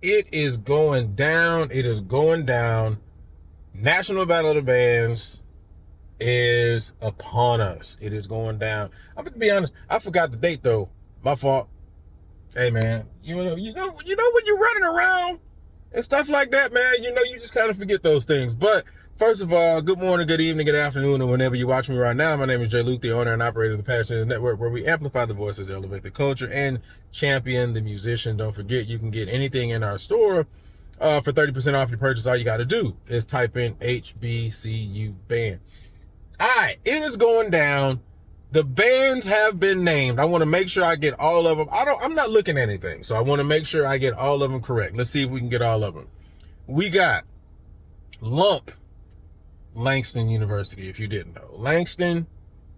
It is going down. It is going down. National Battle of the Bands is upon us. It is going down. I'm gonna be honest. I forgot the date though. My fault. Hey man, when you're running around and stuff like that, man, you just kind of forget those things. But first of all, good morning, good evening, good afternoon, and whenever you watch me right now, my name is Jay Luke, the owner and operator of the Passionate Network, where we amplify the voices, elevate the culture, and champion the musician. Don't forget, you can get anything in our store for 30% off your purchase. All you got to do is type in HBCU band. All right, it is going down. The bands have been named. I want to make sure I get all of them. I'm not looking at anything, so I want to make sure I get all of them correct. Let's see if we can get all of them. We got Lump, Langston University, if you didn't know. Langston,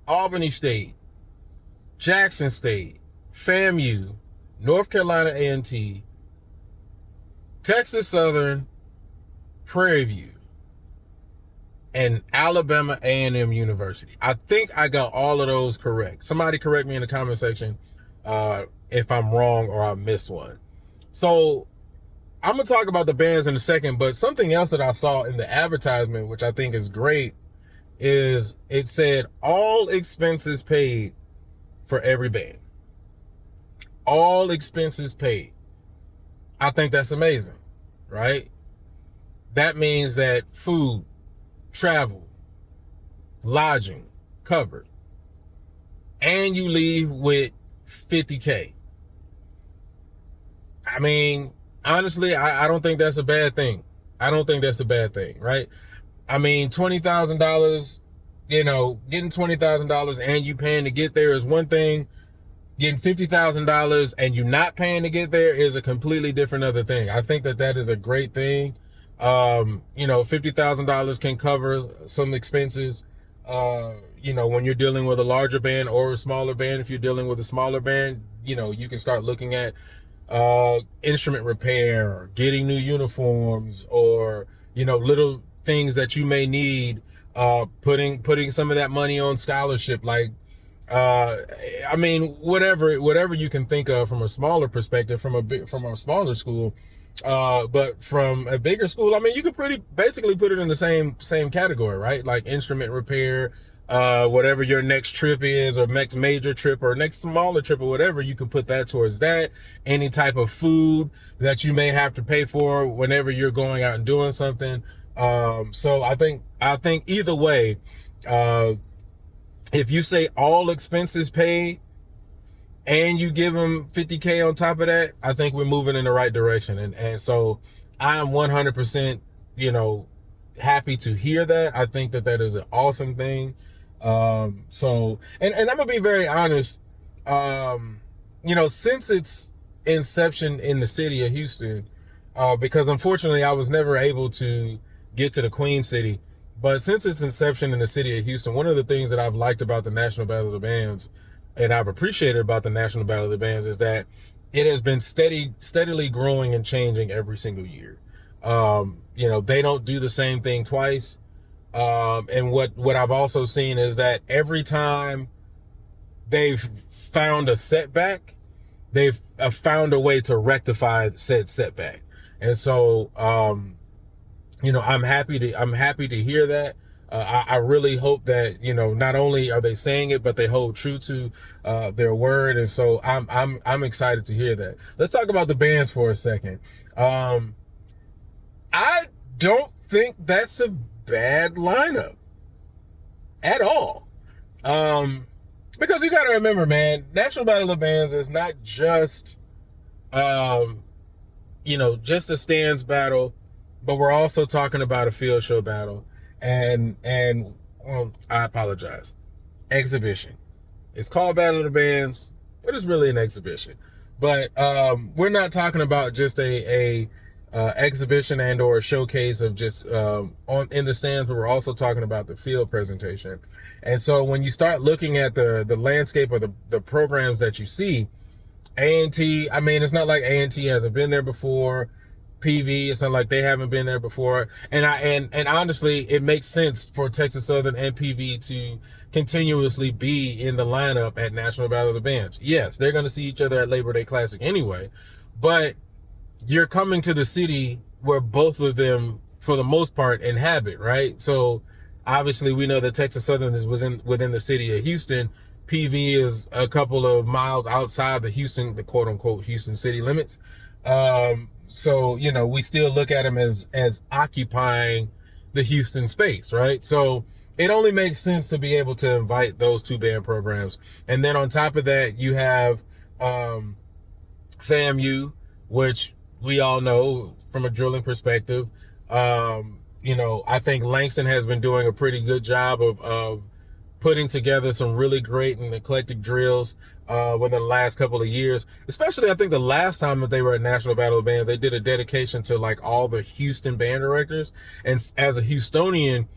Albany State, Jackson State, FAMU, North Carolina A&T, Texas Southern, Prairie View, and Alabama A&M University. I think I got all of those correct. Somebody correct me in the comment section if I'm wrong or I missed one. So I'm going to talk about the bands in a second, but something else that I saw in the advertisement, which I think is great, is it said all expenses paid for every band. All expenses paid. I think that's amazing, right? That means that food, travel, lodging covered, and you leave with $50K. I mean, honestly, I don't think that's a bad thing. I don't think that's a bad thing, right? I mean, $20,000, getting $20,000 and you paying to get there is one thing. Getting $50,000 and you not paying to get there is a completely different other thing. I think that is a great thing. $50,000 can cover some expenses, when you're dealing with a larger band or a smaller band. If you're dealing with a smaller band, you can start looking at, instrument repair, or getting new uniforms, or, little things that you may need, putting some of that money on scholarship, like, whatever you can think of from a smaller perspective, from a smaller school. But from a bigger school, you could basically put it in the same category, right? Like instrument repair, whatever your next trip is, or next major trip, or next smaller trip, or whatever, you could put that towards that. Any type of food that you may have to pay for whenever you're going out and doing something. So I think either way, if you say all expenses paid, and you give them $50K on top of that, I think we're moving in the right direction. And so I'm 100%, happy to hear that. I think that is an awesome thing. And I'm going to be very honest, since its inception in the city of Houston, because unfortunately I was never able to get to the Queen City, but since its inception in the city of Houston, one of the things that I've liked about the National Battle of the Bands, and I've appreciated about the National Battle of the Bands, is that it has been steadily growing and changing every single year. They don't do the same thing twice. And what I've also seen is that every time they've found a setback, they've found a way to rectify said setback. And so, I'm happy to hear that. I really hope that, not only are they saying it, but they hold true to, their word. And so I'm excited to hear that. Let's talk about the bands for a second. I don't think that's a bad lineup at all. Because you got to remember, man, National Battle of the Bands is not just, just a stands battle, but we're also talking about a field show battle. And I apologize. Exhibition. It's called Battle of the Bands, but it's really an exhibition. But we're not talking about just a exhibition and or a showcase of just in the stands, but we're also talking about the field presentation. And so when you start looking at the landscape of the programs that you see, A&T, it's not like A&T hasn't been there before. PV, it's not like they haven't been there before. And honestly, it makes sense for Texas Southern and PV to continuously be in the lineup at National Battle of the Bands. Yes, they're going to see each other at Labor Day Classic anyway, but you're coming to the city where both of them, for the most part, inhabit, right? So obviously we know that Texas Southern is within the city of Houston. PV is a couple of miles outside the quote unquote Houston city limits. So, we still look at them as occupying the Houston space, right? So it only makes sense to be able to invite those two band programs. And then on top of that, you have, FAMU, which we all know from a drilling perspective. I think Langston has been doing a pretty good job of putting together some really great and eclectic drills within the last couple of years. Especially, I think the last time that they were at National Battle of Bands, they did a dedication to like all the Houston band directors. And as a Houstonian,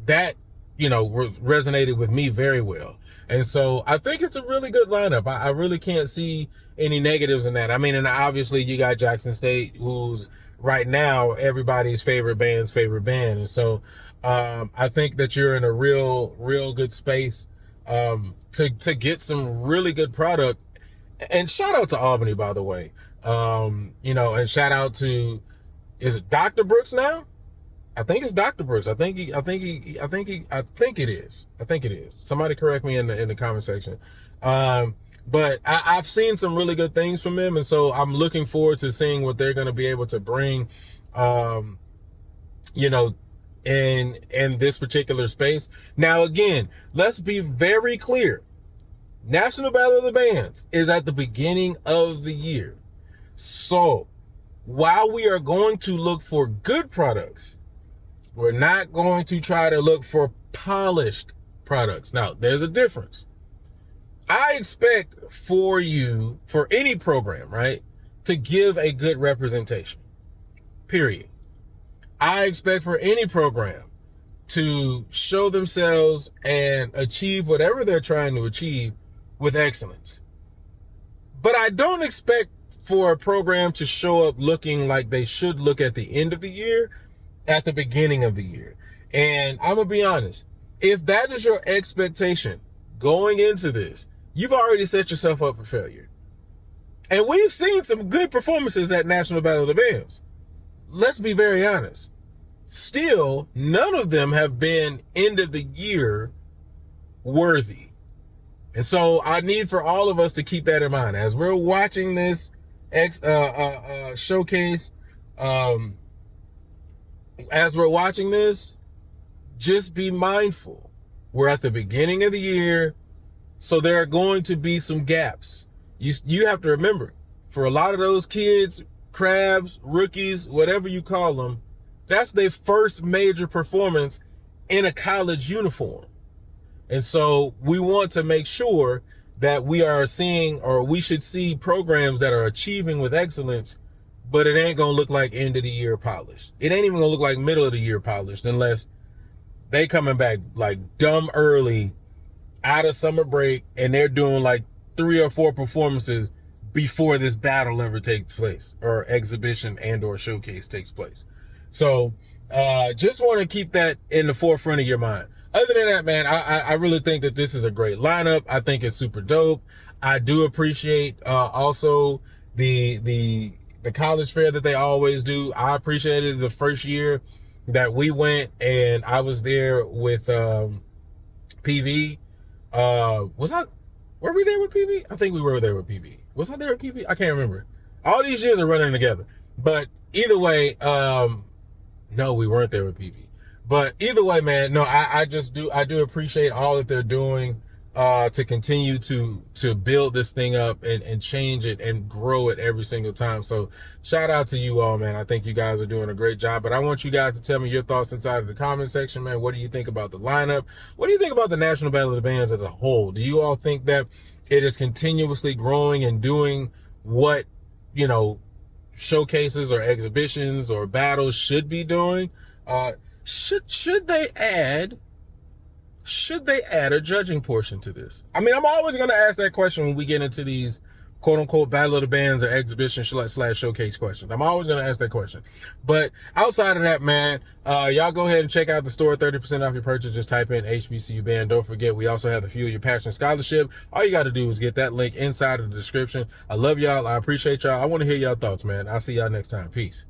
that, resonated with me very well. And so I think it's a really good lineup. I really can't see any negatives in that. I mean, and obviously you got Jackson State, who's right now everybody's favorite band. And so I think that you're in a real good space to get some really good product. And shout out to Albany, by the way. And shout out to, is it Dr. Brooks now? I think it's Dr. Brooks. I think it is. Somebody correct me in the comment section. But I've seen some really good things from them. And so I'm looking forward to seeing what they're going to be able to bring, in this particular space. Now, again, let's be very clear. National Battle of the Bands is at the beginning of the year. So while we are going to look for good products, we're not going to try to look for polished products. Now, there's a difference. I expect for any program, right, to give a good representation. Period. I expect for any program to show themselves and achieve whatever they're trying to achieve with excellence. But I don't expect for a program to show up looking like they should look at the end of the year, at the beginning of the year. And I'm going to be honest, if that is your expectation going into this, you've already set yourself up for failure. And we've seen some good performances at National Battle of the Bands. Let's be very honest. Still, none of them have been end of the year worthy. And so I need for all of us to keep that in mind as we're watching this showcase. As we're watching this, just be mindful. We're at the beginning of the year, so there are going to be some gaps. You have to remember, for a lot of those kids, crabs, rookies, whatever you call them, that's their first major performance in a college uniform. And so we want to make sure that we are seeing, or we should see, programs that are achieving with excellence, but it ain't going to look like end of the year polished. It ain't even going to look like middle of the year polished unless they coming back like dumb early out of summer break and they're doing like 3 or 4 performances before this battle ever takes place, or exhibition and or showcase takes place. So just want to keep that in the forefront of your mind. Other than that, man, I really think that this is a great lineup. I think it's super dope. I do appreciate also the college fair that they always do. I appreciated the first year that we went and I was there with PV. Were we there with PV? I think we were there with PV. Was I there with PV? I can't remember. All these years are running together. But either way, no, we weren't there with PV. But either way, man, no, I do appreciate all that they're doing to continue to build this thing up and change it and grow it every single time. So shout out to you all, man. I think you guys are doing a great job. But I want you guys to tell me your thoughts inside of the comment section, man. What do you think about the lineup? What do you think about the National Battle of the Bands as a whole? Do you all think that it is continuously growing and doing what, showcases or exhibitions or battles should be doing? Should they add a judging portion to this? I mean, I'm always going to ask that question when we get into these quote unquote battle of the bands or exhibition slash showcase question? I'm always going to ask that question. But outside of that, man, y'all go ahead and check out the store. 30% off your purchase. Just type in HBCU band. Don't forget, we also have the Fuel Your Passion Scholarship. All you got to do is get that link inside of the description. I love y'all. I appreciate y'all. I want to hear y'all thoughts, man. I'll see y'all next time. Peace.